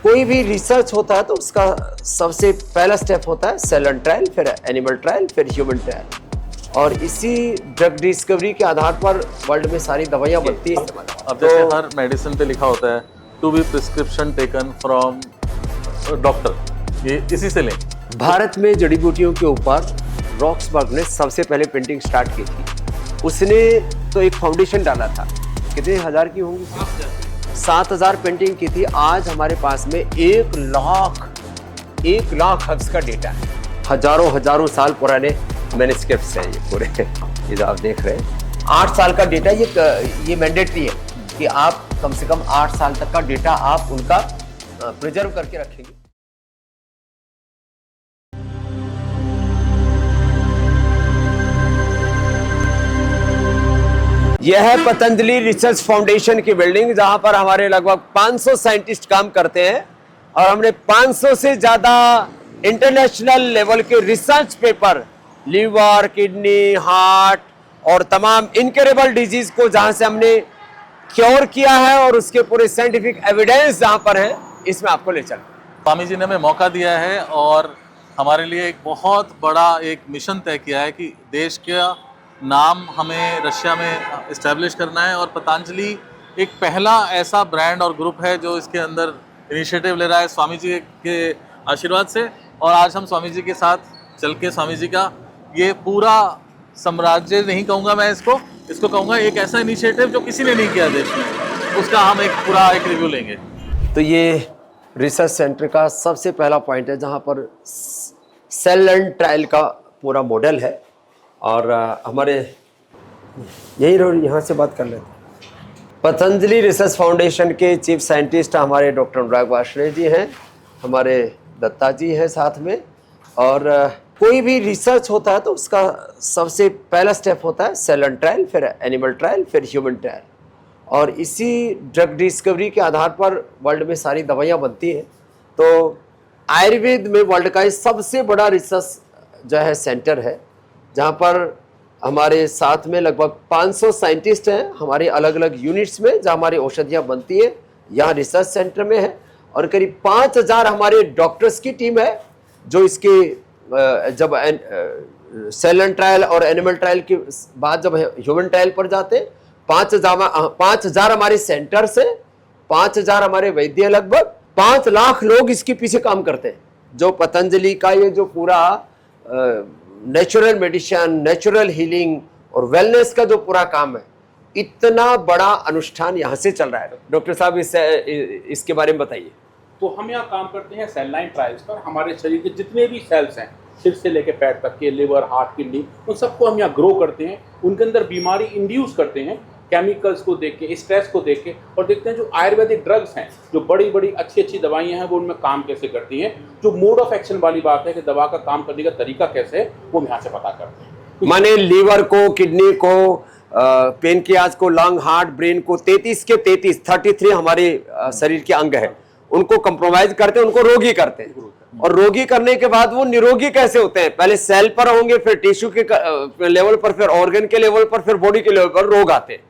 कोई भी रिसर्च होता है तो उसका सबसे पहला स्टेप होता है सेल एंड ट्रायल, फिर एनिमल ट्रायल, फिर ह्यूमन ट्रायल। और इसी ड्रग डिस्कवरी के आधार पर वर्ल्ड में सारी दवाइयाँ बनती हैं। अब जैसे हर मेडिसिन पे लिखा होता है to be prescription taken from doctor, ये इसी से लें। भारत में जड़ी बूटियों के ऊपर रॉक्सबर्ग ने सबसे पहले पेंटिंग स्टार्ट की थी। उसने तो एक फाउंडेशन डाला था, कितने हजार की होंगी, 7,000 पेंटिंग की थी। आज हमारे पास में 1 लाख हर्ब्स का डेटा है। हजारों साल पुराने मैन्युस्क्रिप्ट्स हैं ये पूरे, ये जो आप देख रहे हैं। 8 साल का डेटा, ये मैंडेटरी है कि आप कम से कम 8 साल तक का डेटा आप उनका प्रिजर्व करके रखेंगे। यह है पतंजलि रिसर्च फाउंडेशन की बिल्डिंग, जहां पर हमारे लगभग 500 साइंटिस्ट काम करते हैं और हमने 500 से ज्यादा इंटरनेशनल लेवल के research paper, liver, kidney, heart और तमाम इनक्योरेबल डिजीज को जहां से हमने क्योर किया है और उसके पूरे साइंटिफिक एविडेंस जहां पर है, इसमें आपको ले चल। स्वामी जी ने हमें मौका दिया है और हमारे लिए एक बहुत बड़ा एक मिशन तय किया है कि देश का नाम हमें रशिया में इस्टेब्लिश करना है। और पतंजलि एक पहला ऐसा ब्रांड और ग्रुप है जो इसके अंदर इनिशिएटिव ले रहा है स्वामी जी के आशीर्वाद से। और आज हम स्वामी जी के साथ चल के स्वामी जी का ये पूरा साम्राज्य नहीं कहूँगा मैं, इसको कहूँगा एक ऐसा इनिशिएटिव जो किसी ने नहीं किया देश में, उसका हम एक पूरा एक रिव्यू लेंगे। तो ये रिसर्च सेंटर का सबसे पहला पॉइंट है जहाँ पर सेल एंड ट्रायल का पूरा मॉडल है। और हमारे यहाँ से बात कर लेते हैं। पतंजलि रिसर्च फाउंडेशन के चीफ साइंटिस्ट हमारे डॉक्टर अनुराग वार्ष्णेय जी हैं, हमारे दत्ता जी हैं साथ में। और कोई भी रिसर्च होता है तो उसका सबसे पहला स्टेप होता है सेल एंड ट्रायल, फिर एनिमल ट्रायल, फिर ह्यूमन ट्रायल। और इसी ड्रग डिस्कवरी के आधार पर वर्ल्ड में सारी दवाइयाँ बनती हैं। तो आयुर्वेद में वर्ल्ड का सबसे बड़ा रिसर्च जो है सेंटर है, जहाँ पर हमारे साथ में लगभग 500 साइंटिस्ट हैं हमारे अलग अलग यूनिट्स में, जहाँ हमारी औषधियाँ बनती है, यहाँ रिसर्च सेंटर में है। और करीब 5,000 हमारे डॉक्टर्स की टीम है जो इसके जब सेल एंड ट्रायल और एनिमल ट्रायल के बाद जब ह्यूमन ट्रायल पर जाते हैं, 5,000 हमारे सेंटर से 5,000 हमारे वैद्य, लगभग 5 लाख लोग इसके पीछे काम करते हैं। जो पतंजलि का ये जो पूरा नेचुरल मेडिसिन, नेचुरल हीलिंग और वेलनेस का जो पूरा काम है, इतना बड़ा अनुष्ठान यहाँ से चल रहा है। डॉक्टर साहब इसके बारे में बताइए। तो हम यहाँ काम करते हैं सेल लाइन ट्रायल्स पर। हमारे शरीर के जितने भी सेल्स हैं, सिर से लेकर पैर तक के, लिवर, हार्ट, किडनी, उन सबको हम यहाँ ग्रो करते हैं। उनके अंदर बीमारी इंड्यूस करते हैं केमिकल्स को देख के, स्ट्रेस को देख के, और देखते हैं जो आयुर्वेदिक ड्रग्स हैं, जो बड़ी बड़ी अच्छी दवाइयाँ हैं, वो उनमें काम कैसे करती हैं। जो मोड ऑफ एक्शन वाली बात है कि दवा का काम करने का तरीका कैसे है, वो हम यहाँ से पता करते हैं। माने लीवर को, किडनी को, पेनक्रियाज को, लंग, हार्ट, ब्रेन को, 33 हमारे शरीर के अंग है, उनको कंप्रोमाइज करते हैं, उनको रोगी करते हैं। और रोगी करने के बाद वो निरोगी कैसे होते हैं? पहले सेल पर होंगे, फिर टिश्यू के लेवल पर, फिर ऑर्गन के लेवल पर, फिर बॉडी के लेवल पर रोग आते हैं।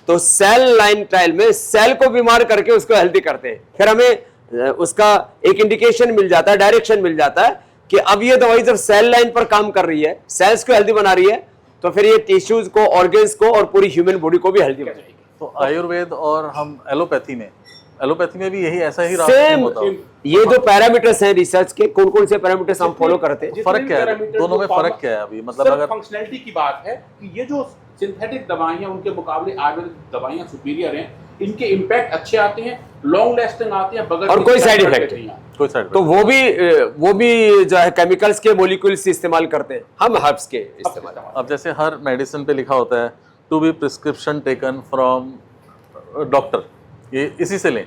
तो सेल लाइन ट्रायल में सेल को बीमार करके उसको हेल्दी करते हैं। फिर हमें उसका एक इंडिकेशन मिल जाता है, डायरेक्शन मिल जाता है कि अब ये दवाई जब सेल लाइन पर काम कर रही है, सेल्स को हेल्दी बना रही है, तो फिर ये टिश्यूज को, ऑर्गन्स को और पूरी ह्यूमन बॉडी को भी हेल्दी बनाएगी। तो आयुर्वेद और हम एलोपैथी में भी यही ऐसा ही सेम होता है। ये जो पैरामीटर्स हैं रिसर्च के, कौन कौन से पैरामीटर्स हम फॉलो करते हैं? फर्क क्या है दोनों में? फर्क क्या है अभी? मतलब अगर फंक्शनैलिटी की बात है कि ये जो सिंथेटिक दवाइयां उनके मुकाबले आयुर्वेदिक दवाइयां सुपीरियर हैं, इनके इम्पैक्ट अच्छे आते हैं, लॉन्ग लास्टिंग आते हैं, बगैर और कोई साइड इफेक्ट नहीं। तो वो भी जो है केमिकल्स के मॉलिक्यूल्स इस्तेमाल करते हैं, हम हर्ब्स के इस्तेमाल। अब जैसे हर मेडिसिन पे लिखा होता है to be prescription taken from doctor, ये इसी से लें।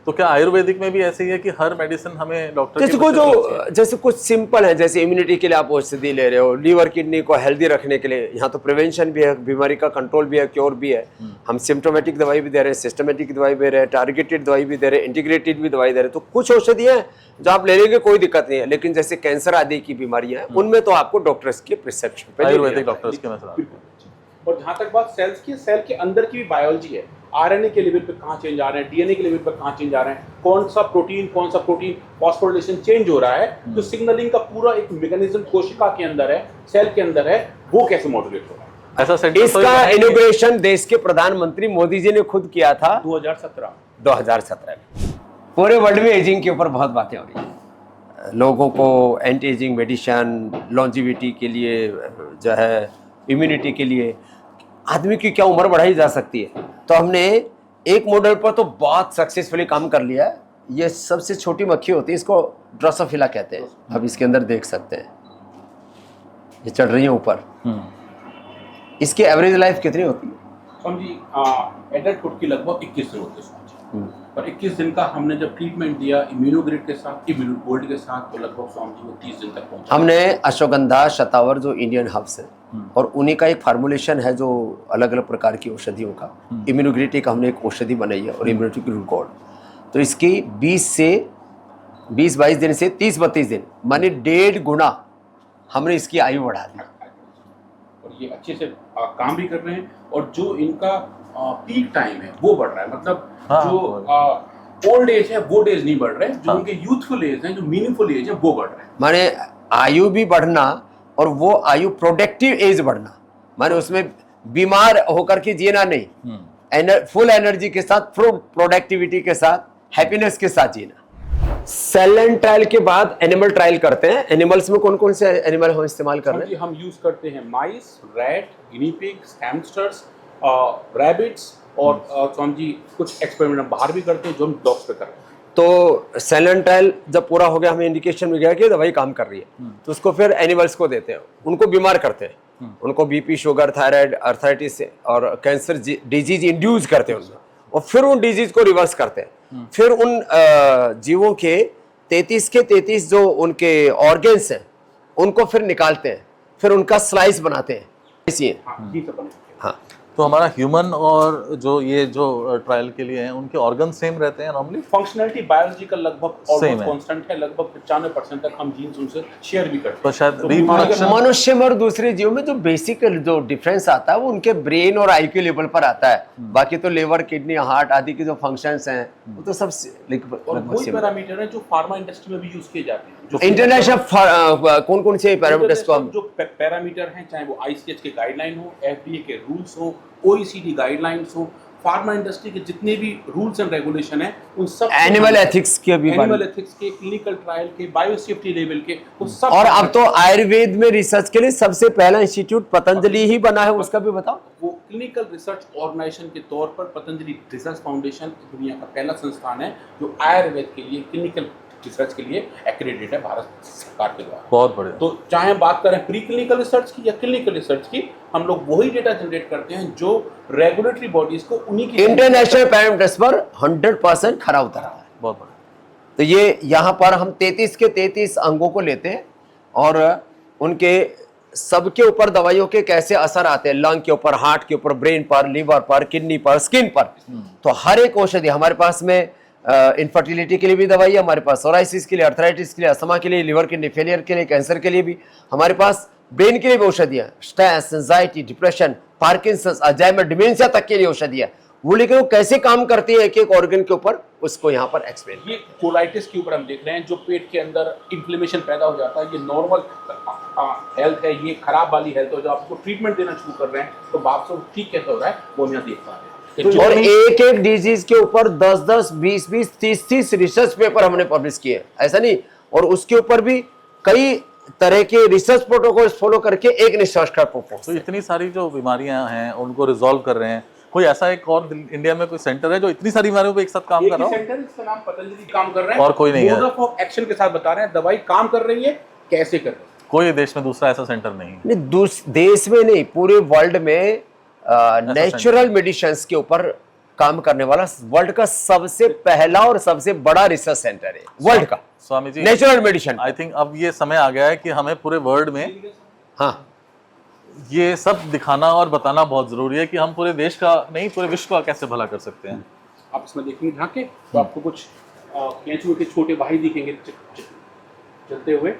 तो क्या आयुर्वेदिक में भी ऐसे ही है कि हर मेडिसिन हमें डॉक्टर जैसे कुछ सिंपल है, जैसे इम्यूनिटी के लिए आप औषधि ले रहे हो, लीवर किडनी को हेल्दी रखने के लिए, यहाँ तो प्रिवेंशन भी है, बीमारी का कंट्रोल भी है, क्योर भी है। हम सिम्टोमेटिक दवाई भी दे रहे हैं, सिस्टमेटिक दवाई भी दे रहे हैं, टारगेटेड दवाई भी दे रहे हैं, इंटीग्रेटेड भी दवाई दे रहे हैं। तो कुछ औषधियाँ हैं जो आप ले लेंगे कोई दिक्कत नहीं है, लेकिन जैसे कैंसर आदि की बीमारियां हैं, उनमें तो आपको डॉक्टर्स के प्रिस्क्रिप्शन पे, आयुर्वेदिक डॉक्टर्स के। और जहाँ तक बात सेल्स की, सेल के अंदर की भी बायोलॉजी है, आरएनए के लेवल पे कहाँ चेंज आ रहे हैं, डीएनए के लेवल पे कहाँ चेंज आ रहे हैं, कौन सा प्रोटीन फॉस्फोरिलेशन चेंज हो रहा है, तो सिग्नलिंग का पूरा एक मैकेनिज्म कोशिका के अंदर है, सेल के अंदर है, वो कैसे मॉड्यूलेट हो रहा है। ऐसा सेंटर इसका इनोग्रेशन देश के प्रधानमंत्री मोदी जी ने खुद किया था 2017 में। पूरे वर्ल्ड में एजिंग के ऊपर बहुत बातें हो रही हैं, लोगों को एंटी एजिंग मेडिसिन, लॉन्जिविटी के लिए जो है, इम्यूनिटी के लिए आदमी की क्या उम्र बढ़ाई जा सकती है। तो हमने एक मॉडल पर तो बहुत सक्सेसफुली काम कर लिया है। ये सबसे छोटी मक्खी होती है, इसको ड्रोसोफिला कहते हैं। अब इसके अंदर देख सकते हैं, ये चढ़ रही है ऊपर। इसकी एवरेज लाइफ कितनी होती है? समझी एडल्टहुड की लगभग 21 दिन होते हैं। पर 21 दिन का हमने जब ट्रीटमेंट दिया इम्यूनोग्रिड के साथ, इम्यूनोगोल्ड के साथ, तो लगभग स्वामी वो 30 दिन तक पहुंचा। हमने अश्वगंधा, शतावर जो इंडियन हर्ब्स है और उन्हीं का एक फार्मूलेशन है जो अलग अलग प्रकार की औषधियों का, इम्यूनोग्रिड एक हमने एक औषधि बनाई है और इम्यूनोगोल्ड, तो इसकी 20-22 दिन से 30-32 दिन माने 1.5 गुना हमने इसकी आयु बढ़ा दी। और ये अच्छे से काम भी कर रहे हैं, और जो इनका पीक टाइम है वो बढ़ रहा है। मतलब जो ओल्ड एज है वो डेज नहीं बढ़ रहे, जो उनके यूथफुल एज है, जो मीनिंगफुल एज है वो बढ़ रहे हैं। माने आयु भी बढ़ना और वो आयु प्रोडक्टिव एज बढ़ना, माने उसमें बीमार होकर के जीना नहीं, फुल एनर्जी के साथ, फुल प्रोडक्टिविटी के साथ, हैप्पीनेस के साथ जीना। सेल लाइन ट्रायल के बाद एनिमल ट्रायल करते हैं। एनिमल्स में कौन कौन से एनिमल हम इस्तेमाल कर रहे हैं? हम यूज करते हैं mice, rat, guinea pigs, hamsters, rabbits, और समझी कुछ एक्सपेरिमेंट हम बाहर भी करते हैं जो हम डॉग्स पे कर रहे हैं। तो सेल लाइन ट्रायल जब पूरा हो गया, हमें इंडिकेशन मिल गया कि दवाई काम कर रही है, तो उसको फिर एनिमल्स को देते हैं, उनको बीमार करते हैं, उनको बीपी, शुगर, थायराइड, अर्थराइटिस और कैंसर डिजीज इंड्यूस करते हैं उनमें, और फिर उन डिजीज को रिवर्स करते हैं। फिर उन जीवों के 33 के 33 जो उनके ऑर्गेन्स हैं उनको फिर निकालते हैं, फिर उनका स्लाइस बनाते हैं। इसी हाँ, तो हमारा ह्यूमन और जो ये जो ट्रायल के लिए हैं उनके ऑर्गन सेम रहते हैं नॉर्मली? फंक्शनलिटी बायोलॉजी का लगभग Same है। कांस्टेंट है, लगभग 95% तक हम जीन्स उनसे शेयर भी करते हैं। तो शायद तो reproduction- मनुष्य में और दूसरे जीवों में जो बेसिक जो डिफरेंस आता है वो उनके ब्रेन और आई के लेवल पर आता है। बाकी तो लिवर, किडनी, हार्ट आदि के जो फंक्शंस हैं वो तो सब और वही पैरामीटर है जो फार्मा इंडस्ट्री में भी यूज किए जाते हैं। जो इंटरनेशनल कौन कौन से पैरामीटर्स को हम, जो पैरामीटर हैं, चाहे वो आईसीएच के गाइडलाइन हो, एफडीए के रूल्स हो, ओईसीडी गाइडलाइंस हो, फार्मा इंडस्ट्री के जितने भी रूल्स एंड रेगुलेशन हैं, उन सब एनिमल एथिक्स के भी, एनिमल एथिक्स के, क्लिनिकल ट्रायल के, बायोसेफ्टी लेवल के, वो सब। और अब तो आयुर्वेद में रिसर्च के लिए सबसे पहला इंस्टीट्यूट पतंजलि ही बना है, उसका भी बताओ। वो क्लिनिकल रिसर्च ऑर्गेनाइजेशन के तौर पर पतंजलि रिसर्च फाउंडेशन दुनिया का पहला संस्थान है जो आयुर्वेद के लिए, क्लिनिकल रिसर्च के लिए एक्रेडिटेड है भारत सरकार के द्वारा। बहुत बढ़िया। तो चाहे हम बात करें प्री क्लिनिकल रिसर्च की या क्लिनिकल रिसर्च की, हम लोग वही डेटा जनरेट करते हैं जो रेगुलेटरी बॉडीज को उन्हीं की इंटरनेशनल पैरामीटर्स पर 100% खरा उतरा है। बहुत बढ़िया। तो ये यहाँ पर हम 33 के 33 अंगों को लेते हैं और उनके सबके ऊपर दवाइयों के कैसे असर आते हैं, लंग के ऊपर, हार्ट के ऊपर, ब्रेन पर, लिवर पर, किडनी पर, स्किन पर। तो हर एक औषधि हमारे पास में इनफर्टिलिटी के लिए भी दवाई है हमारे पास, सोराइसिस के लिए, अर्थराइटिस के लिए, अस्थमा के लिए, लिवर किडनी फेलियर के लिए, कैंसर के लिए भी हमारे पास, ब्रेन के लिए भी औषधियाँ, stress, anxiety, depression, Parkinson's, Alzheimer, dementia तक के लिए औषधियाँ। वो लेकिन वो कैसे काम करती है एक एक ऑर्गन के ऊपर, उसको यहाँ पर एक्सप्लेन। ये कोलाइटिस के ऊपर हम देख रहे हैं, जो पेट के अंदर इन्फ्लेमेशन पैदा हो जाता है, ये नॉर्मल हेल्थ है, ये खराब वाली हेल्थ हो, जो आपको ट्रीटमेंट देना शुरू कर रहे हैं तो बाप से ठीक कैसे हो रहा है वो हम यहाँ देख पा रहे हैं। और एक एक डिजीज के ऊपर 10-10, 20-20, 30-30 रिसर्च पेपर हमने पब्लिश किए, ऐसा नहीं, और उसके ऊपर भी कई तरह के रिसर्च प्रोटोकॉल फॉलो करके एक निष्कर्ष पर पहुंचे। तो इतनी सारी जो बीमारियां हैं उनको रिजॉल्व कर रहे हैं, कोई ऐसा एक और इंडिया में कोई सेंटर है जो इतनी सारी बीमारियों पे एक साथ काम कर रहा हो? सेंटर, इसका नाम पतंजलि काम कर रहे हैं और कोई नहीं है? मोड ऑफ एक्शन के साथ बता रहे हैं दवाई काम कर रही है, कैसे कर रही है। कोई देश में दूसरा ऐसा सेंटर नहीं है? नहीं, देश में नहीं, पूरे वर्ल्ड में नेचुरल मेडिसिन के ऊपर काम करने वाला वर्ल्ड का सबसे पहला और सबसे बड़ा रिसर्च सेंटर है वर्ल्ड का, Swami ji, natural medicine. I think अब ये समय आ गया है कि हमें पूरे वर्ल्ड में हाँ ये सब दिखाना और बताना बहुत जरूरी है कि हम पूरे देश का नहीं, पूरे विश्व का कैसे भला कर सकते हैं। आप इसमें देखेंगे ढाके तो आपको कुछ केंचुए के छोटे भाई दिखेंगे चलते हुए,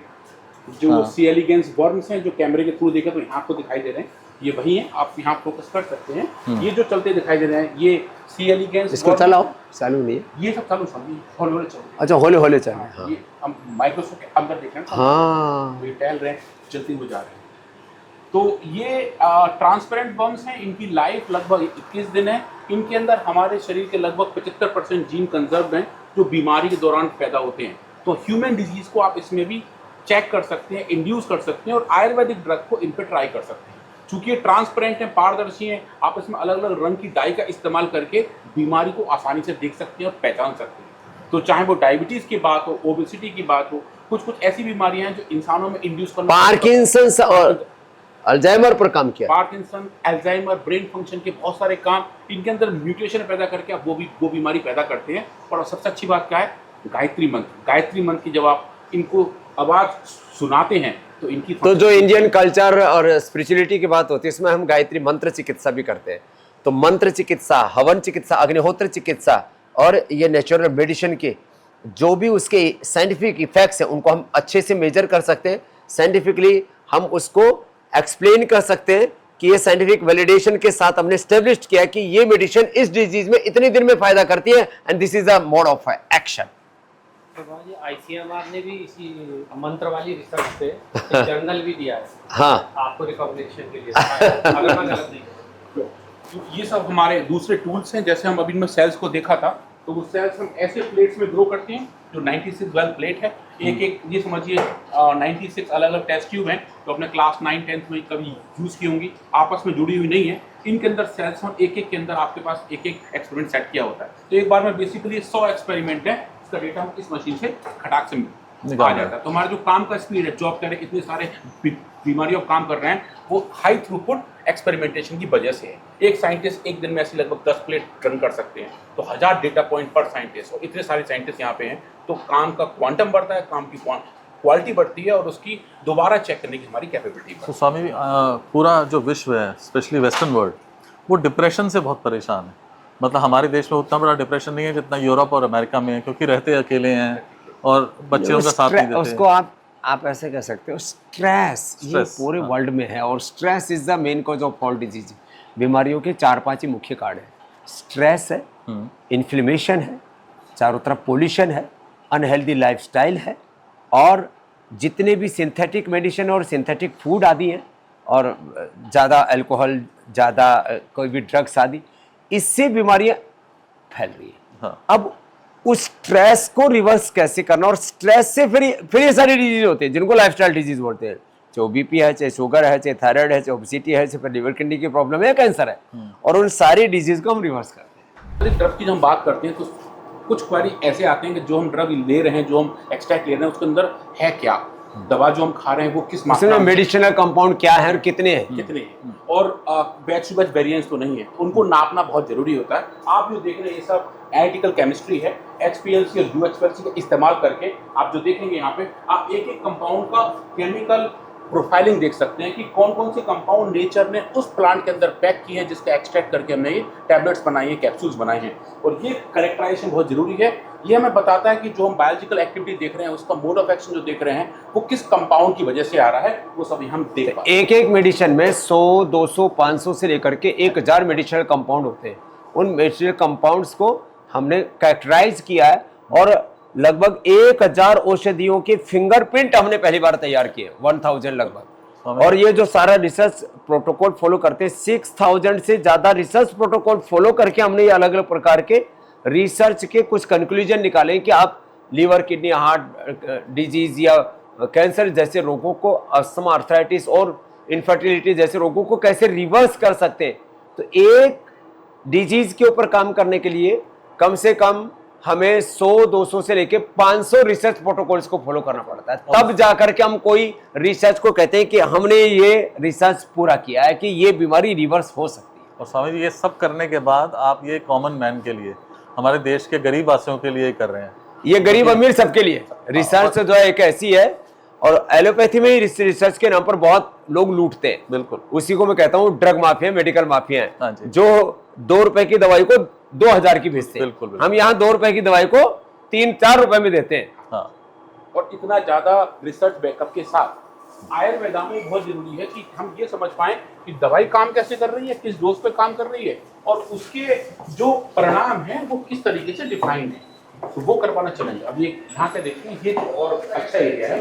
जो सी एलिगेंस वर्म्स हैं, जो कैमरे के थ्रू देखे तो यहाँ आपको दिखाई दे रहे हैं। ये वही है, आप यहाँ फोकस कर सकते हैं। ये जो चलते दिखाई दे रहे हैं ये सी एलिगेंस, इसको चलाओ, चालू नहीं है। ये सब चालू समझिए, हौले हौले चल रहे अच्छा, होले होले चल रहे हैं। हैं। ये हम माइक्रोसॉफ्ट के अंदर देख रहे हैं, हाँ ये टहल रहे हैं, चलते हुए जा रहे हैं। तो ये ट्रांसपेरेंट बम्स हैं, इनकी लाइफ लगभग 21 दिन है। इनके अंदर हमारे शरीर के लगभग 75% जीन कंजर्व हैं जो बीमारी के दौरान पैदा होते हैं। तो ह्यूमन डिजीज को आप इसमें भी चेक कर सकते हैं, इंड्यूस कर सकते हैं और आयुर्वेदिक ड्रग को इन पर ट्राई कर सकते हैं। चूंकि ये ट्रांसपेरेंट हैं, पारदर्शी हैं, आप इसमें अलग अलग रंग की डाई का इस्तेमाल करके बीमारी को आसानी से देख सकते हैं और पहचान सकते हैं। तो चाहे वो डायबिटीज़ की बात हो, ओबेसिटी की बात हो, कुछ कुछ ऐसी बीमारियां हैं जो इंसानों में इंड्यूस करना, पार्किंसंस और अल्जाइमर पर काम किया। पार्किंसन, अल्जाइमर, ब्रेन फंक्शन के बहुत सारे काम इनके अंदर म्यूटेशन पैदा करके आप वो बीमारी पैदा करते हैं। और सबसे अच्छी बात क्या है, गायत्री मंत्र की जब आप इनको आवाज़ सुनाते हैं तो इनकी तो जो इंडियन कल्चर और स्पिरिचुअलिटी की बात होती है, इसमें हम गायत्री मंत्र चिकित्सा भी करते हैं। तो मंत्र चिकित्सा, हवन चिकित्सा, अग्निहोत्र चिकित्सा और ये नेचुरल मेडिसिन के जो भी उसके साइंटिफिक इफेक्ट्स हैं उनको हम अच्छे से मेजर कर सकते हैं। साइंटिफिकली हम उसको एक्सप्लेन कर सकते हैं कि ये साइंटिफिक वैलिडेशन के साथ हमने स्टेब्लिश किया कि ये मेडिसिन इस डिजीज में इतने दिन में फायदा करती है and this is a mode of action. ICMR ने भी इसी मंत्र वाली रिसर्च पे एक जर्नल भी दिया है, हाँ, आपको रिकॉग्निशन के लिए, अगर मैं गलत नहीं हूं। तो ये सब हमारे दूसरे टूल्स हैं। जैसे हम अभी में सेल्स को देखा था, तो वो सेल्स हम ऐसे प्लेट्स में ग्रो करते हैं जो 96 वेल प्लेट है। एक ये समझिए 96 अलग अलग टेस्ट ट्यूब हैं तो अपने क्लास 9 10th में कभी यूज़ की होंगी, आपस में जुड़ी हुई नहीं है। इनके अंदर सेल्स हम एक के अंदर आपके पास एक एक्सपेरिमेंट सेट किया होता है। तो एक बार में बेसिकली 100 एक्सपेरिमेंट है, इसका डेटा हम इस मशीन से खटाक से आ जाता है। तो हमारा जो काम का स्पीड है, जो आप कह रहे हैं इतने सारे बीमारियों काम कर रहे हैं, वो हाई थ्रूपुट एक्सपेरिमेंटेशन की वजह से है। एक साइंटिस्ट एक दिन में ऐसे लगभग 10 प्लेट रन कर सकते हैं, तो 1000 डेटा पॉइंट पर साइंटिस्ट, और इतने सारे साइंटिस्ट यहाँ पे हैं, तो काम का क्वांटम बढ़ता है, काम की क्वालिटी बढ़ती है और उसकी दोबारा चेक करने की हमारी कैपेबिलिटी बढ़ती है। तो स्वामी जी, पूरा जो विश्व है, स्पेशली वेस्टर्न वर्ल्ड, वो डिप्रेशन से बहुत परेशान है। मतलब हमारे देश में उतना बड़ा डिप्रेशन नहीं है जितना यूरोप और अमेरिका में है, क्योंकि रहते अकेले हैं और बच्चे उनका साथ नहीं देते। उसको आप ऐसे कह सकते हो, स्ट्रेस ये पूरे वर्ल्ड में है और stress is the main cause of all disease. बीमारियों के 4-5 ही मुख्य कारण है। स्ट्रेस है, इन्फ्लेमेशन है, चारों तरफ पोल्यूशन है, अनहेल्दी लाइफस्टाइल है और जितने भी सिंथेटिक मेडिसिन और सिंथेटिक फूड आदि हैं और ज़्यादा अल्कोहल, ज़्यादा कोई भी ड्रग्स आदि, इससे बीमारियां फैल रही हैं। हाँ। अब उस स्ट्रेस को रिवर्स कैसे करना, और स्ट्रेस से फिर ये सारी डिजीज होते हैं जिनको लाइफस्टाइल डिजीज बोलते हैं। चाहे बीपी है, चाहे शुगर है, चाहे थायराइड है, चाहे ओबेसिटी है, चाहे लिवर किडनी की प्रॉब्लम है, कैंसर है, और उन सारी डिजीज को हम रिवर्स करते हैं। ड्रग की जब हम बात करते हैं तो कुछ क्वेरी ऐसे आते हैं कि जो हम ड्रग ले रहे हैं, जो हम एक्सट्रैक्ट ले रहे हैं, उसके अंदर है क्या, दवा जो हम खा रहे हैं वो किस मात्रा इसमें में, मेडिसिनल कंपाउंड क्या है और कितने हैं, और बैच टू बैच वेरिएंस तो नहीं है, तो उनको नापना बहुत जरूरी होता है। आप जो देख रहे हैं ये सब एनालिटिकल केमिस्ट्री है, HPLC और UHPLC का इस्तेमाल करके आप जो देखेंगे यहाँ पे, आप एक एक कंपाउंड का केमिकल प्रोफाइलिंग देख सकते हैं कि कौन कौन से कंपाउंड नेचर ने उस प्लांट के अंदर पैक किए हैं, जिसका एक्सट्रैक्ट करके हमने ये टैबलेट्स बनाई हैं, कैप्सूल्स बनाए हैं। और ये करेक्टराइजेशन बहुत जरूरी है। ये हमें बताता है कि जो हम बायोलॉजिकल एक्टिविटी देख रहे हैं, उसका मोड ऑफ एक्शन जो देख रहे हैं, वो किस कंपाउंड की वजह से आ रहा है, वो सभी हम देख पाते हैं। एक मेडिसिन में 100, 200, 500 से लेकर के 1000 मेडिसिनल कंपाउंड होते हैं। उन मेडिसिनल कंपाउंड्स को हमने कैरेक्टराइज किया है और लगभग 1000 औषधियों के फिंगरप्रिंट हमने पहली बार तैयार किए, 1000 लगभग। और ये जो सारा रिसर्च प्रोटोकॉल फॉलो करते हैं, 6000 से ज्यादा रिसर्च प्रोटोकॉल फॉलो करके हमने ये अलग अलग प्रकार के रिसर्च के कुछ कंक्लूजन निकाले कि आप लीवर, किडनी, हार्ट डिजीज या कैंसर जैसे रोगों को, अस्थमा, आर्थराइटिस और इनफर्टिलिटी जैसे रोगों को कैसे रिवर्स कर सकते हैं। तो एक डिजीज के ऊपर काम करने के लिए कम से कम हमें 100, 200 से लेके 500 रिसर्च प्रोटोकॉल्स को फॉलो करना पड़ता है, तब जाकर के हम कोई रिसर्च को कहते हैं कि हमने ये रिसर्च पूरा किया है कि ये बीमारी रिवर्स हो सकती है। और स्वामी जी, ये सब करने के बाद आप ये कॉमन मैन के लिए, हमारे देश के गरीब वासियों के लिए कर रहे हैं। ये गरीब अमीर सबके लिए रिसर्च जो है एक ऐसी है, और एलोपैथी में ही रिसर्च के नाम पर बहुत लोग लूटते हैं। बिल्कुल, उसी को मैं कहता हूँ ड्रग माफिया, मेडिकल माफिया हाँ है, जी। जो 2 रुपए की दवाई को 2000 की बेचते हैं। बिल्कुल, बिल्कुल। हम यहाँ 2 रुपए की दवाई को 3-4 रुपए में देते हैं। हाँ, और इतना ज्यादा रिसर्च बैकअप के साथ आयुर्वेदा में बहुत जरूरी है कि हम ये समझ पाएं कि दवाई काम कैसे कर रही है, किस डोज पे काम कर रही है, और उसके जो परिणाम हैं वो किस तरीके से डिफाइंड है, तो वो करवाना चलेंगे। अब ये यहाँ पे देखिए, ये और अच्छा एरिया है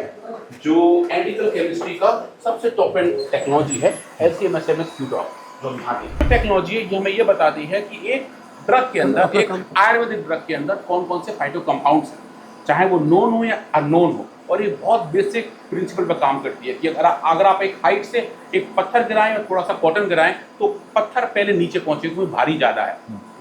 जो एडिकल केमिस्ट्री का सबसे टॉप एंड टेक्नोलॉजी है, LC-MS क्यूडॉक जो यहाँ की टेक्नोलॉजी है। ये हमें ये बताती है कि एक ड्रग के अंदर, एक आयुर्वेदिक ड्रग के अंदर कौन कौन से फाइटो कंपाउंड्स हैं, चाहे वो नोन हो या अननोन हो। और ये बहुत बेसिक प्रिंसिपल पर काम करती है कि अगर आप एक हाइट से एक पत्थर गिराएं और थोड़ा सा कॉटन गिराएं तो पत्थर पहले नीचे पहुंचे क्योंकि भारी ज़्यादा है,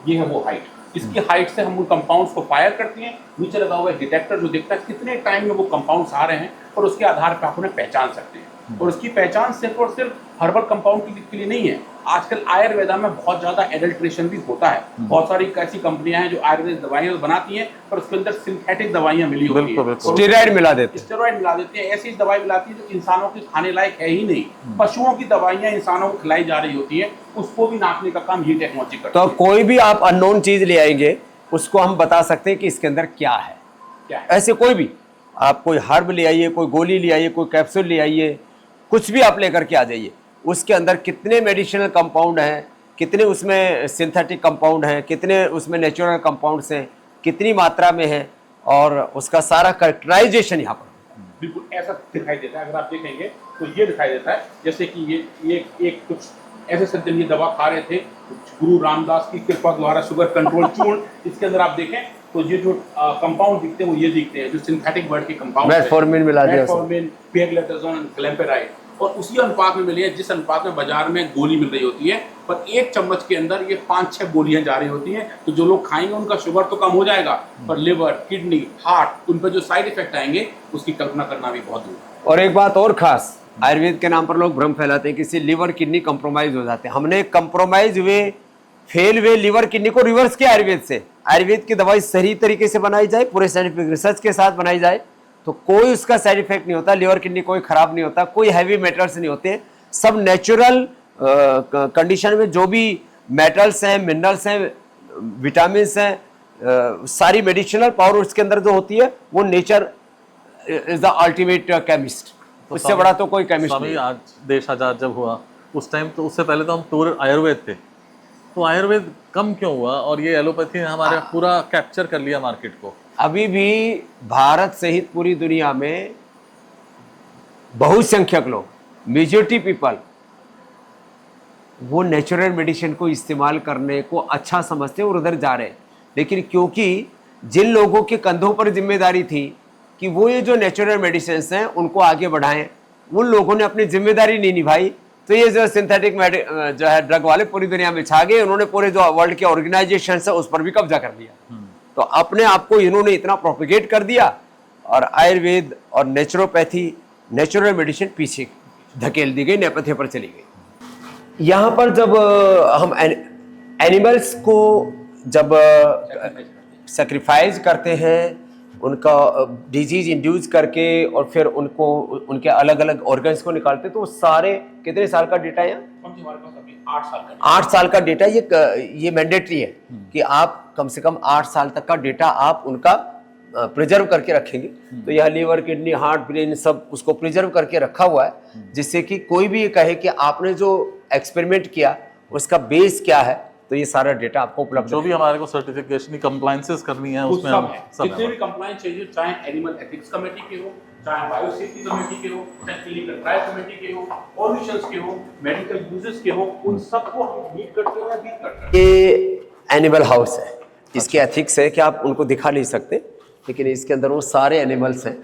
ये है वो हाइट। इसकी हाइट से हम उन कंपाउंड्स को फायर करते हैं, नीचे लगा हुआ है डिटेक्टर जो देखता है कितने टाइम में वो कंपाउंड्स आ रहे हैं, और उसके आधार पर आप उन्हें पहचान सकते हैं। और उसकी पहचान सिर्फ और सिर्फ हर्बल कंपाउंड के लिए नहीं है, आजकल आयुर्वेदा में बहुत ज़्यादा एडल्ट्रेशन भी होता है। बहुत सारी ऐसी कंपनियां हैं जो आयुर्वेदिक दवाइयाँ बनाती हैं पर उसके अंदर सिंथेटिक दवाइयाँ मिली होती हैं, स्टेरॉइड मिला देते हैं, ऐसी दवाई मिलाती है जो इंसानों की खाने लायक है ही नहीं। पशुओं की दवाइयाँ इंसानों को खिलाई जा रही होती हैं, उसको भी नापने का काम ये टेक्नोलॉजी करती है। तो कोई भी आप अननोन चीज ले आएंगे उसको हम बता सकते हैं कि इसके अंदर क्या है। ऐसे कोई भी आप कोई हर्ब ले आइए, कोई गोली ले आइए, कोई कैप्सूल ले आइए, कुछ भी आप लेकर के आ जाइए, उसके अंदर कितने मेडिसिनल कंपाउंड हैं, कितने उसमें सिंथेटिक कंपाउंड हैं, कितने उसमें नेचुरल कंपाउंड्स हैं, कितनी मात्रा में है, और उसका सारा कैरेक्टराइजेशन यहाँ पर बिल्कुल ऐसा दिखाई देता है। अगर आप देखेंगे तो ये दिखाई देता है जैसे कि ये एक कुछ ऐसे सज्जन ये दवा खा रहे थे, गुरु रामदास की कृपा द्वारा शुगर कंट्रोल चूर्ण, इसके अंदर आप देखें तो ये जो कंपाउंड दिखते हैं वो ये दिखते हैं जो सिंथेटिक वर्ड के कंपाउंड, मेटफॉर्मिन मिला दिया, मेटफॉर्मिन, पेगलेटाजोन, ग्लेम्पेराइड, और उसी अनुपात में मिली है जिस अनुपात में बाजार में गोली मिल रही होती है। पर एक चम्मच के अंदर ये 5-6 गोलियां जा रही होती हैं, तो जो लोग खाएंगे उनका शुगर तो कम हो जाएगा, पर लिवर, किडनी, हार्ट, उन पर जो साइड इफेक्ट आएंगे उसकी कल्पना करना भी बहुत दूर है। और एक बात और खास, आयुर्वेद के नाम पर लोग भ्रम फैलाते हैं कि इससे लिवर किडनी कंप्रोमाइज हो जाते हैं। हमने कंप्रोमाइज हुए, फेल हुए लिवर किडनी को रिवर्स किया आयुर्वेद से। आयुर्वेद की दवाई सही तरीके से बनाई जाए, पूरे साइंटिफिक रिसर्च के साथ बनाई जाए तो कोई उसका साइड इफेक्ट नहीं होता, लिवर किडनी कोई खराब नहीं होता, कोई हैवी मेटल्स नहीं होते, सब नेचुरल कंडीशन में जो भी मेटल्स हैं, मिनरल्स हैं, विटामिन हैं, सारी मेडिसिनल पावर उसके अंदर जो होती है वो nature is the ultimate chemist. उससे बड़ा तो कोई केमिस्ट नहीं। आज देश आज़ाद जब हुआ उस टाइम, तो उससे पहले तो हम प्योर आयुर्वेद थे, तो आयुर्वेद कम क्यों हुआ और ये एलोपैथी ने हमारे पूरा कैप्चर कर लिया मार्केट को? अभी भी भारत सहित पूरी दुनिया में बहुसंख्यक लोग, मेजॉरिटी पीपल, वो नेचुरल मेडिसिन को इस्तेमाल करने को अच्छा समझते हैं और उधर जा रहे हैं। लेकिन क्योंकि जिन लोगों के कंधों पर जिम्मेदारी थी कि वो ये जो नेचुरल मेडिसिन हैं उनको आगे बढ़ाएं, उन लोगों ने अपनी जिम्मेदारी नहीं निभाई, तो ये जो सिंथेटिक जो है ड्रग वाले पूरी दुनिया में छा गए। उन्होंने पूरे जो वर्ल्ड के ऑर्गेनाइजेशन है उस पर भी कब्जा कर लिया। तो अपने आप को इन्होंने इतना प्रोपिगेट कर दिया और आयुर्वेद और नेचुरोपैथी, नेचुरल मेडिसिन पीछे धकेल दी गई, नेपथ्य पर चली गई। यहाँ पर जब हम एनिमल्स को जब सेक्रीफाइस करते हैं, उनका डिजीज इंड्यूस करके और फिर उनको उनके अलग अलग ऑर्गन्स को निकालते, तो सारे कितने साल का डेटा है? 8 साल का डेटा। ये मैंडेटरी है कि आप कम से कम 8 साल तक का डेटा आप उनका प्रिजर्व करके रखेंगे। तो यह लीवर, किडनी, हार्ट, ब्रेन सब उसको प्रिजर्व करके रखा हुआ है, जिससे कि कोई भी ये कहे कि आपने जो एक्सपेरिमेंट किया उसका बेस क्या है, तो ये सारा डेटा आपको उपलब्ध जो भी हमारे को सर्टिफिकेशन कंप्लायंसेस करनी है उसमें हम सब जितने भी कंप्लायंस चाहिए, चाहे एनिमल एथिक्स कमेटी के हो, चाहे बायोसेफ्टी कमेटी के हो, चाहे क्लिनिकल ट्रायल कमेटी के हो, पॉल्यूशंस के हो, मेडिकल यूजेस के हो, उन सबको हम मीट करते हैं या बीट करते हैं। ये एनिमल हाउस है, इसके एथिक्स है कि आप उनको दिखा नहीं सकते, लेकिन इसके अंदर वो सारे एनिमल्स हैं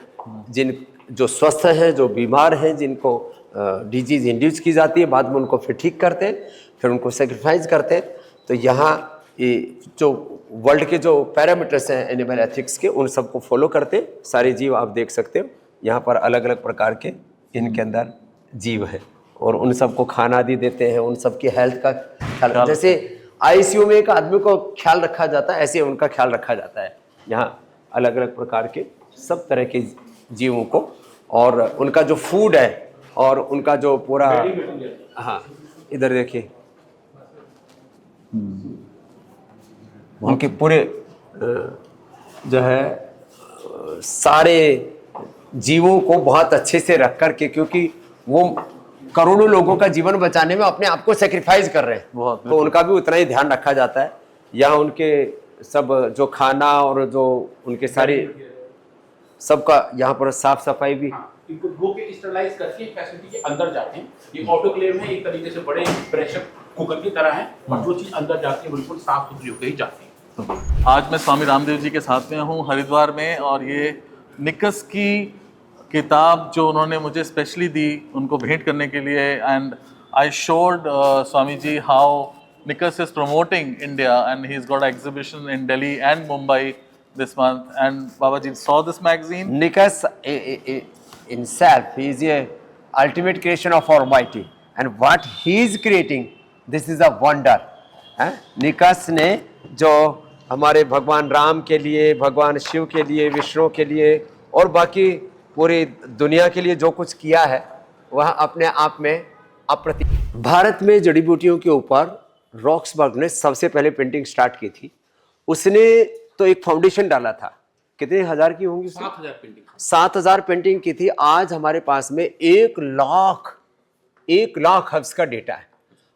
जिन जो स्वस्थ हैं, जो बीमार हैं, जिनको डिजीज इंड्यूस की जाती है, बाद में उनको फिर ठीक करते हैं, फिर उनको सेक्रीफाइस करते हैं। तो यहाँ ये जो वर्ल्ड के जो पैरामीटर्स हैं एनिमल एथिक्स के, उन सबको फॉलो करते हैं। सारे जीव आप देख सकते हो यहाँ पर अलग अलग प्रकार के इनके अंदर जीव हैं और उन सबको खाना आदि देते हैं, उन सबकी हेल्थ का ख्याल, जैसे आईसीयू में एक आदमी को ख्याल रखा जाता है, ऐसे उनका ख्याल रखा जाता है। यहाँ अलग अलग प्रकार के सब तरह के जीवों को, और उनका जो फूड है और उनका जो पूरा, हाँ इधर देखिए, उनके पूरे जो है सारे जीवों को बहुत अच्छे से रख कर के, क्योंकि वो करोड़ों लोगों का जीवन बचाने में अपने आप को सेक्रीफाइस कर रहे हैं, बहुत, तो उनका भी उतना ही ध्यान रखा जाता है। यहाँ उनके सब जो खाना और जो उनके सारी सबका यहाँ पर साफ सफाई भी। हाँ, इनको धो के स्टरलाइज करके फैसिलिटी के अंदर जाते हैं। ये ऑटोक्लेव है, एक तरीके से बड़े प्रेशर कुकर की तरह है, और जो चीज अंदर जाती है बिल्कुल साफ सुथरी होकर ही जाती है। आज मैं स्वामी रामदेव जी के साथ में हूँ हरिद्वार में, और ये निकस की किताब जो उन्होंने मुझे स्पेशली दी उनको भेंट करने के लिए, and I showed Swami ji how निकस is promoting India, and he is got exhibition in Delhi and Mumbai this month, and Babaji saw this magazine. Nikas himself, he is a ultimate creation of Almighty, and what he is creating, this is a wonder. निकस ने जो हमारे भगवान राम के लिए, भगवान शिव के लिए, विष्णु के लिए और बाकी पूरी दुनिया के लिए जो कुछ किया है वह अपने आप में अप्रतिम। भारत में जड़ी बूटियों के ऊपर रॉक्सबर्ग ने सबसे पहले पेंटिंग स्टार्ट की थी। उसने तो एक फाउंडेशन डाला था, कितने हजार की होंगी? 7,000 पेंटिंग। 7,000 पेंटिंग की थी। आज हमारे पास में 1 लाख हर्ब्स का डेटा है,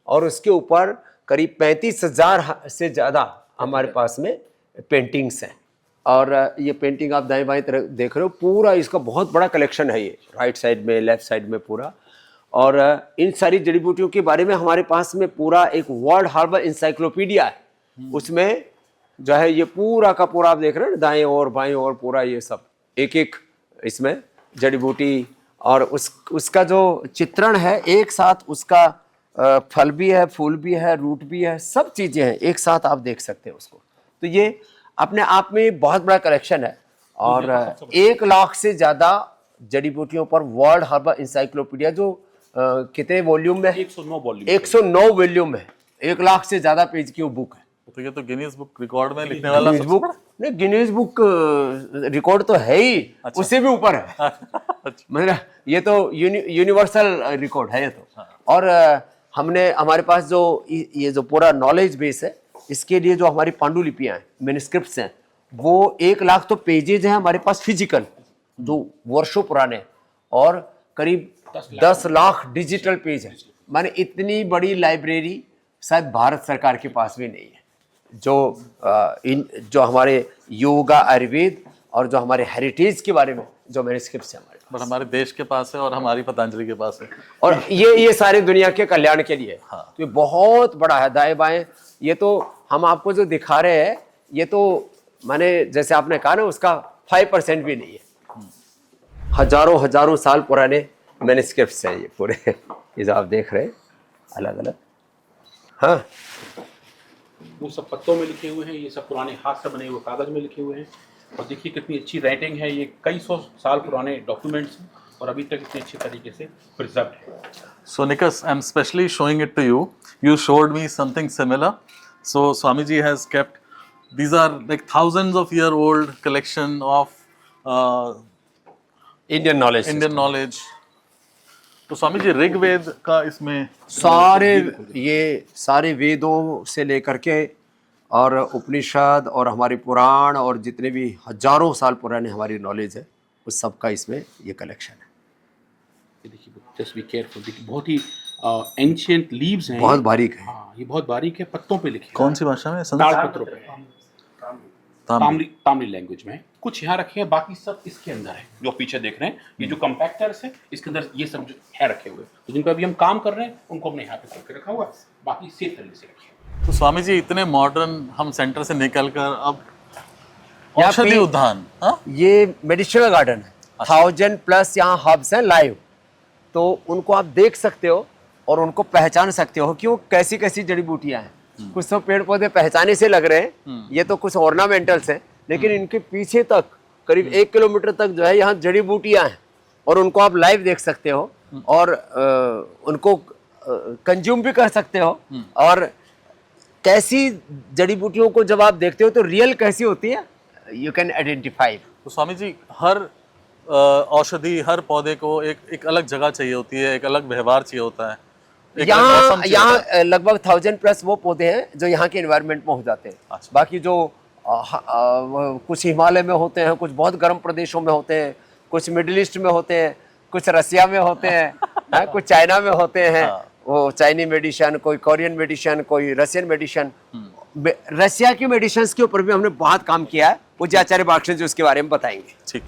और उसके ऊपर करीब 35,000 से ज़्यादा हमारे पास में पेंटिंग्स हैं। और ये पेंटिंग आप दाएं बाएं तरफ देख रहे हो, पूरा इसका बहुत बड़ा कलेक्शन है, ये राइट साइड में, लेफ्ट साइड में पूरा। और इन सारी जड़ी बूटियों के बारे में हमारे पास में पूरा एक वर्ल्ड हर्बल इंसाइक्लोपीडिया है। उसमें जो है ये पूरा का पूरा आप देख रहे हैं, दाएं और बाएं और पूरा ये सब एक एक इसमें जड़ी बूटी, और उसका जो चित्रण है एक साथ, उसका फल भी है, फूल भी है, रूट भी है, सब चीज़ें हैं एक साथ, आप देख सकते हैं उसको। तो ये अपने आप में बहुत बड़ा कलेक्शन है, और 1 लाख से ज़्यादा जड़ी बूटियों पर वर्ल्ड हर्बल इंसाइक्लोपीडिया, जो कितने वॉल्यूम में? 109 वॉल्यूम। 109 वॉल्यूम है, 1 लाख से ज़्यादा पेज की वो बुक है। तो ये तो गिनीज बुक रिकॉर्ड में लिखने वाला गिनीज बुक नहीं, गिनीज बुक रिकॉर्ड तो है ही, अच्छा। उससे भी ऊपर है। अच्छा। मतलब ये तो यूनिवर्सल रिकॉर्ड है ये तो। हाँ। और हमने हमारे पास जो ये जो पूरा नॉलेज बेस है, इसके लिए जो हमारी पांडुलिपियां हैं, मैन्युस्क्रिप्ट्स हैं, वो 1 लाख तो पेजेज हैं हमारे पास फिजिकल, जो वर्षों पुराने, और करीब 10 लाख डिजिटल पेज है। माने इतनी बड़ी लाइब्रेरी शायद भारत सरकार के पास भी नहीं है, जो हमारे योगा, आयुर्वेद और जो हमारे हेरिटेज के बारे में जो मैन्युस्क्रिप्ट्स हैं हमारे बट हमारे देश के पास है और हमारी पतंजलि के पास है, और ये सारे दुनिया के कल्याण के लिए। हाँ। तो ये बहुत बड़ा है। दाएं बाएं ये तो हम आपको जो दिखा रहे हैं, ये तो माने जैसे आपने कहा ना, उसका 5% भी नहीं है। हजारों साल पुराने मैन्युस्क्रिप्ट्स हैं ये पूरे, ये जो आप देख रहे हैं अलग अलग। हाँ, वो सब पत्तों में लिखे हुए हैं, ये सब पुराने हाथ से बने हुए कागज में लिखे हुए हैं। और देखिए कितनी अच्छी राइटिंग है, ये कई 100 साल पुराने डॉक्यूमेंट्स हैं और अभी तक इतने अच्छे तरीके से प्रिजर्व्ड है। So Nikas, I'm specially showing it to you. You showed me something similar. So Swamiji has kept, these are like thousands of year old collection of Indian knowledge. Indian knowledge. तो स्वामी जी ऋग्वेद का इसमें सारे वेदों से लेकर के और उपनिषद और हमारे पुराण और जितने भी हजारों साल पुराने हमारी नॉलेज है, उस सब का इसमें ये कलेक्शन है। ये देखिए, जस्ट बी केयरफुल, देखिए बहुत ही एंशिएंट लीव्स हैं, बहुत बारीक है। हाँ, ये बहुत बारीक है, पत्तों पे लिखे हैं। कौन सी भाषा में? ताड़पत्रों पे, ताम्री। तामिल लैंग्वेज में। कुछ यहाँ रखे हैं, बाकी सब इसके अंदर है। जो पीछे देख रहे हैं, ये जो कंपैक्टर्स है, इसके अंदर ये सब जो है रखे हुए, तो जिन पर अभी हम काम कर रहे हैं उनको हमने यहाँ पे करके रखा हुआ है, बाकी सेफ तरीके से रखे हैं। तो स्वामी जी इतने मॉडर्न हम सेंटर से निकलकर अब यहाँ औषधि पे- उद्यान, हाँ? ये मेडिसिनल गार्डन है, 1000+ यहाँ हब्स हैं लाइव, तो उनको आप देख सकते हो और उनको पहचान सकते हो कि वो कैसी कैसी जड़ी बूटियां हैं। कुछ तो पेड़ पौधे पहचाने से लग रहे हैं, ये तो कुछ ऑर्नामेंटल्स हैं, लेकिन इनके पीछे तक करीब 1 किलोमीटर तक जो है यहाँ जड़ी बूटियां हैं, और उनको आप लाइव देख सकते हो और उनको कंज्यूम भी कर सकते हो। और कैसी जड़ी बूटियों को जब आप देखते हो तो रियल कैसी होती है, यू कैन आइडेंटिफाई। तो स्वामी जी हर औषधि, हर पौधे को एक अलग जगह चाहिए होती है, एक अलग व्यवहार चाहिए होता है, एक अलग मौसम चाहिए होता है। यहाँ लगभग 1000+ वो पौधे हैं जो यहाँ के एनवायरनमेंट में हो जाते हैं। अच्छा। बाकी जो कुछ हिमालय में होते हैं, कुछ बहुत गर्म प्रदेशों में होते हैं, कुछ मिडिल ईस्ट में होते हैं, कुछ रसिया में होते हैं, हाँ, कुछ चाइना में होते हैं, हाँ। वो चाइनीज मेडिसिन, कोई कोरियन मेडिसिन, कोई रशियन मेडिसिन। रशिया की मेडिसिन के ऊपर भी हमने बहुत काम किया है, पूज्य आचार्य बालकृष्ण जी उसके बारे में बताएंगे। ठीक।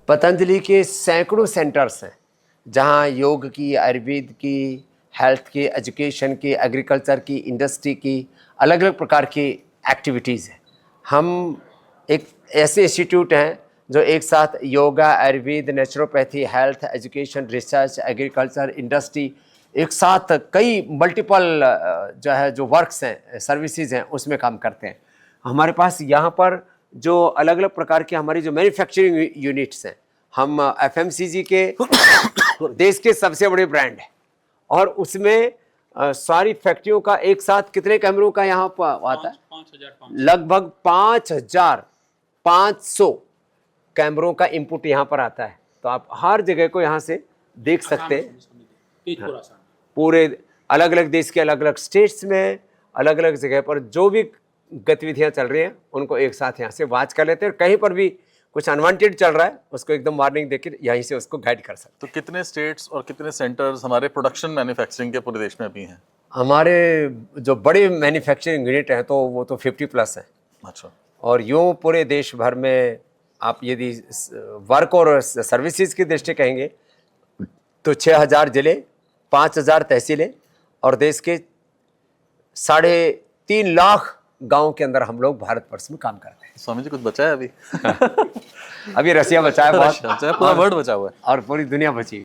पतंजलि के सैकड़ों सेंटर्स हैं जहाँ योग की, आयुर्वेद की, हेल्थ की, एजुकेशन की, एग्रीकल्चर की, इंडस्ट्री की, अलग अलग प्रकार की एक्टिविटीज़ हैं। हम एक ऐसे इंस्टीट्यूट हैं जो एक साथ yoga, Ayurveda, naturopathy, health, education, research, agriculture, industry, एक साथ कई मल्टीपल जो है जो वर्क्स हैं, सर्विसेज हैं, उसमें काम करते हैं। हमारे पास यहाँ पर जो अलग अलग प्रकार के हमारी जो मैन्युफैक्चरिंग यूनिट्स हैं, हम FMCG के देश के सबसे बड़े ब्रांड हैं, और उसमें सारी फैक्ट्रियों का एक साथ कितने कैमरों का यहाँ पर आता है? 5,500 लगभग 5,500 कैमरों का इनपुट यहाँ पर आता है। तो आप हर जगह को यहाँ से देख सकते हैं। तेजपुर आसान। पूरे अलग अलग देश के अलग अलग स्टेट्स में, अलग अलग जगह पर जो भी गतिविधियाँ चल रही हैं, उनको एक साथ यहाँ से वॉच कर लेते हैं। और कहीं पर भी कुछ अनवांटेड चल रहा है, उसको एकदम वार्निंग देकर यहीं से उसको गाइड कर सकते हैं। तो कितने स्टेट्स और कितने सेंटर्स हमारे प्रोडक्शन मैन्युफैक्चरिंग के पूरे देश में अभी हैं? हमारे जो बड़े मैन्युफैक्चरिंग यूनिट हैं तो वो तो 50+ हैं। अच्छा। और यूँ पूरे देश भर में आप यदि वर्क और सर्विसेज की दृष्टि कहेंगे तो 6,000 जिले, 5,000 तहसीलें और देश के 3.5 लाख गांव के अंदर हम लोग भारतवर्ष में काम करते हैं। स्वामी जी कुछ बचा है अभी? अभी रसिया बचा है बहुत, अच्छा, पूरा वर्ल्ड बचा हुआ है। और पूरी दुनिया बची।